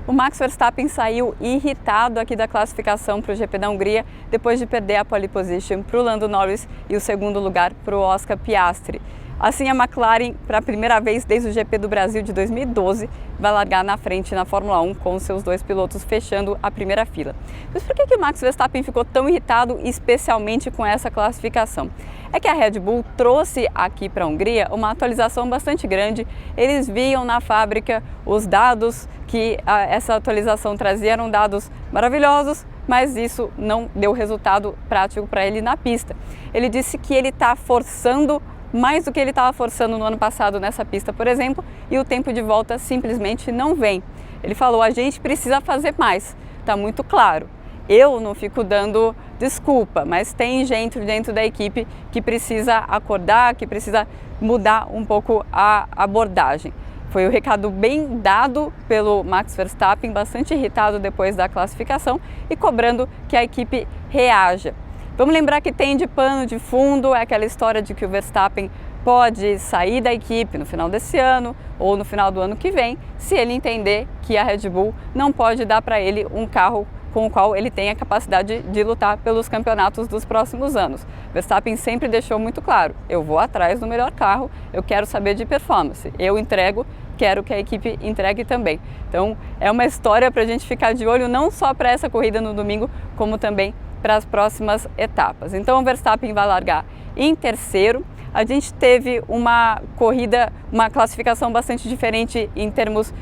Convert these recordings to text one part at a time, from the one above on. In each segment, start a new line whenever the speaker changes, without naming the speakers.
O Max Verstappen saiu irritado aqui da classificação para o GP da Hungria depois de perder a pole position para o Lando Norris e o segundo lugar para o Oscar Piastri. Assim, a McLaren, para a primeira vez desde o GP do Brasil de 2012, vai largar na frente na Fórmula 1 com seus dois pilotos fechando a primeira fila. Mas por que o Max Verstappen ficou tão irritado, especialmente com essa classificação? É que a Red Bull trouxe aqui para a Hungria uma atualização bastante grande. Eles viam na fábrica os dados que essa atualização trazia, eram dados maravilhosos, mas isso não deu resultado prático para ele na pista. Ele disse que ele está forçando mais do que ele estava forçando no ano passado nessa pista, por exemplo, e o tempo de volta simplesmente não vem. Ele falou, a gente precisa fazer mais, está muito claro. Eu não fico dando desculpa, mas tem gente dentro da equipe que precisa acordar, que precisa mudar um pouco a abordagem. Foi o recado bem dado pelo Max Verstappen, bastante irritado depois da classificação e cobrando que a equipe reaja. Vamos lembrar que tem de pano de fundo aquela história de que o Verstappen pode sair da equipe no final desse ano ou no final do ano que vem, se ele entender que a Red Bull não pode dar para ele um carro com o qual ele tem a capacidade de lutar pelos campeonatos dos próximos anos. Verstappen sempre deixou muito claro, eu vou atrás do melhor carro, eu quero saber de performance, eu entrego, quero que a equipe entregue também. Então é uma história para a gente ficar de olho não só para essa corrida no domingo, como também para as próximas etapas. Então o Verstappen vai largar em terceiro. A gente teve uma corrida, uma classificação bastante diferente em termos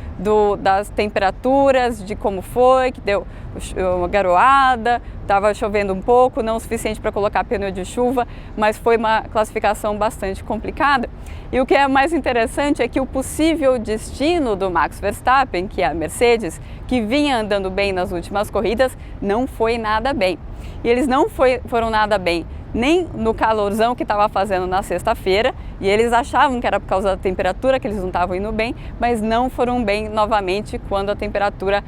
das temperaturas, de como foi, que deu uma garoada, estava chovendo um pouco, não o suficiente para colocar pneu de chuva, mas foi uma classificação bastante complicada. E o que é mais interessante é que o possível destino do Max Verstappen, que é a Mercedes, que vinha andando bem nas últimas corridas, não foi nada bem. E eles não foram nada bem nem no calorzão que estava fazendo na sexta-feira, e eles achavam que era por causa da temperatura que eles não estavam indo bem, mas não foram bem novamente quando a temperatura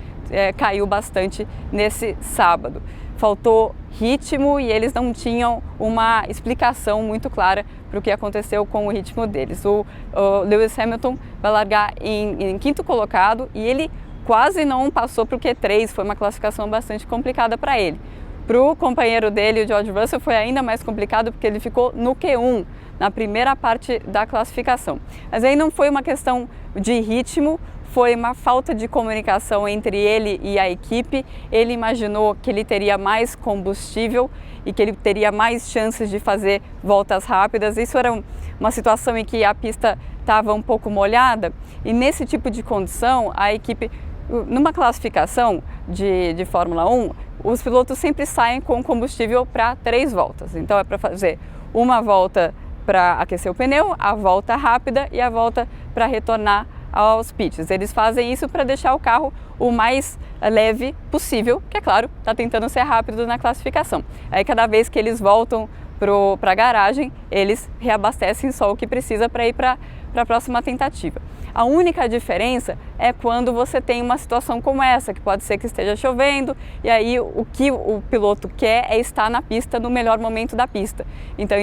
caiu bastante nesse sábado. Faltou ritmo e eles não tinham uma explicação muito clara para o que aconteceu com o ritmo deles. O Lewis Hamilton vai largar em quinto colocado e ele quase não passou para o Q3, foi uma classificação bastante complicada para ele. Para o companheiro dele, o George Russell, foi ainda mais complicado porque ele ficou no Q1, na primeira parte da classificação. Mas aí não foi uma questão de ritmo, foi uma falta de comunicação entre ele e a equipe. Ele imaginou que ele teria mais combustível e que ele teria mais chances de fazer voltas rápidas. Isso era uma situação em que a pista estava um pouco molhada e nesse tipo de condição a equipe, numa classificação de Fórmula 1, os pilotos sempre saem com combustível para 3 voltas. Então é para fazer uma volta para aquecer o pneu, a volta rápida e a volta para retornar aos pits. Eles fazem isso para deixar o carro o mais leve possível, que é claro, está tentando ser rápido na classificação. Aí cada vez que eles voltam para a garagem, eles reabastecem só o que precisa para ir para a próxima tentativa. A única diferença é quando você tem uma situação como essa, que pode ser que esteja chovendo, e aí o que o piloto quer é estar na pista no melhor momento da pista. Então,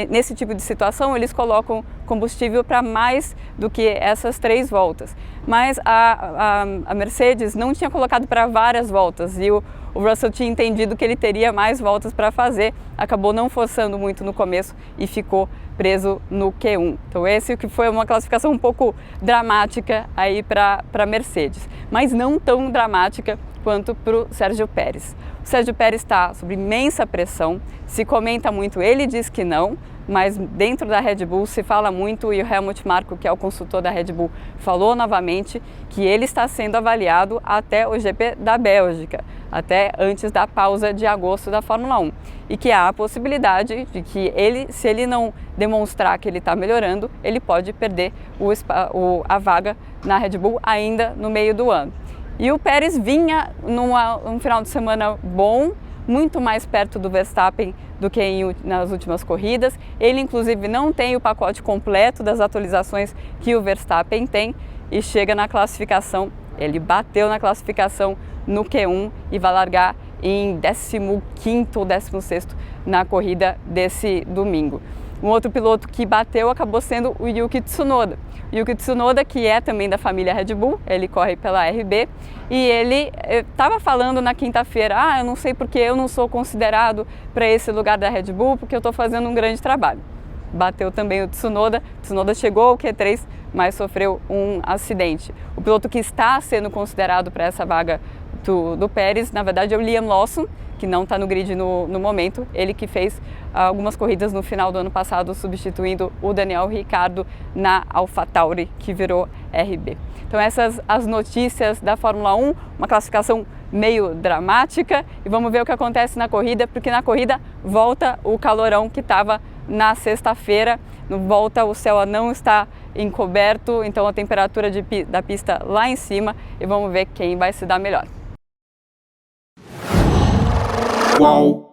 nesse tipo de situação, eles colocam combustível para mais do que essas 3 voltas. Mas a Mercedes não tinha colocado para várias voltas e o Russell tinha entendido que ele teria mais voltas para fazer, acabou não forçando muito no começo e ficou preso no Q1. Então esse que foi uma classificação um pouco dramática aí para a Mercedes, mas não tão dramática quanto para o Sérgio Pérez. O Sérgio Pérez está sob imensa pressão, se comenta muito, ele diz que não, mas dentro da Red Bull se fala muito e o Helmut Marko, que é o consultor da Red Bull, falou novamente que ele está sendo avaliado até o GP da Bélgica, até antes da pausa de agosto da Fórmula 1. E que há a possibilidade de que ele, se ele não demonstrar que ele está melhorando, ele pode perder a vaga na Red Bull ainda no meio do ano. E o Pérez vinha num final de semana bom, muito mais perto do Verstappen do que nas últimas corridas. Ele, inclusive, não tem o pacote completo das atualizações que o Verstappen tem e chega na classificação. Ele bateu na classificação no Q1 e vai largar em 15º ou 16º na corrida desse domingo. Um outro piloto que bateu acabou sendo o Yuki Tsunoda. Yuki Tsunoda, que é também da família Red Bull, ele corre pela RB, e ele estava falando na quinta-feira, eu não sei porque eu não sou considerado para esse lugar da Red Bull, porque eu estou fazendo um grande trabalho. Bateu também o Tsunoda chegou ao Q3, mas sofreu um acidente. O piloto que está sendo considerado para essa vaga do Pérez, na verdade é o Liam Lawson, que não está no grid no momento, ele que fez algumas corridas no final do ano passado, substituindo o Daniel Ricciardo na AlphaTauri, que virou RB. Então essas as notícias da Fórmula 1, uma classificação meio dramática, e vamos ver o que acontece na corrida, porque na corrida volta o calorão que estava na sexta-feira, volta o céu a não estar encoberto, então a temperatura da pista lá em cima, e vamos ver quem vai se dar melhor.
Qual